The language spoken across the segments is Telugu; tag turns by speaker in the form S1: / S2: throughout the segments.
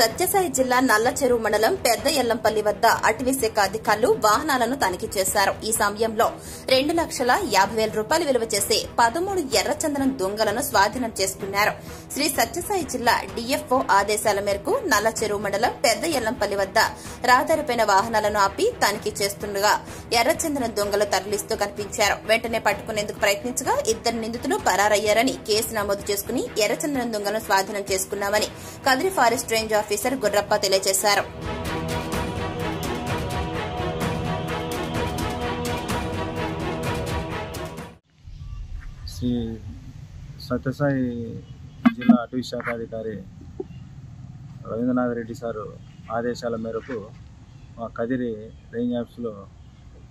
S1: సత్యసాయి జిల్లా నల్లచెరువు మండలం పెద్ద ఎల్లంపల్లి వద్ద అటవీ శాఖ అధికారులు వాహనాలను తనిఖీ చేశారు. ఈ సమయంలో 2,50,000 రూపాయలు విలువ చేసే 13 ఎర్రచందనం దొంగలను స్వాధీనం చేసుకున్నారు. శ్రీ సత్యసాయి జిల్లా డీఎఫ్ఓ ఆదేశాల మేరకు నల్లచెరువు మండలం పెద్ద ఎల్లంపల్లి వద్ద రహదారిపైన వాహనాలను ఆపి తనిఖీ చేస్తుండగా ఎర్రచందనం దొంగలు తరలిస్తూ కనిపించారు. వెంటనే పట్టుకునేందుకు ప్రయత్నించగా 2 నిందితులు పరారయ్యారని కేసు నమోదు చేసుకుని ఎర్రచందనం దొంగలను స్వాధీనం చేసుకున్నామని Kadiri forest range officer Gurrappa తెలియజేశారు.
S2: శ్రీ సత్యసాయి జిల్లా అటవీ శాఖ అధికారి రవీంద్రనాథ్ రెడ్డి సారు ఆదేశాల మేరకు మా కదిరి రేంజ్ ఆఫీసులో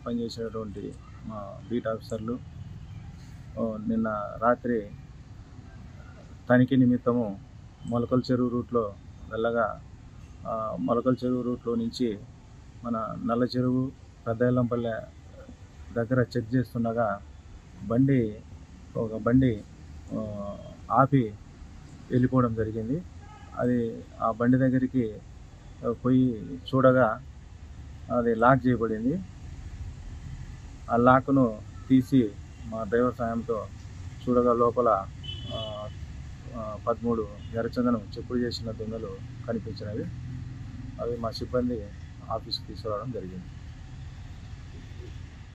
S2: పనిచేసేటువంటి మా బీట్ ఆఫీసర్లు నిన్న రాత్రి తనిఖీ నిమిత్తము మొలకల చెరువు రూట్లో వెళ్ళగా మొలకల చెరువు రూట్లో నుంచి మన నల్ల చెరువు పెద్ద ఎల్లంపల్లె దగ్గర చెక్ చేస్తుండగా ఒక బండి ఆపి వెళ్ళిపోవడం జరిగింది. అది ఆ బండి దగ్గరికి పోయి చూడగా అది లాక్ చేయబడింది. ఆ లాక్ను తీసి మా డ్రైవర్ సాయంతో చూడగా లోపల 13 ఎర్రచందనం చెప్పుడు చేసిన దొంగలు కనిపించినవి. అవి మా సిబ్బంది ఆఫీస్కి తీసుకురావడం జరిగింది.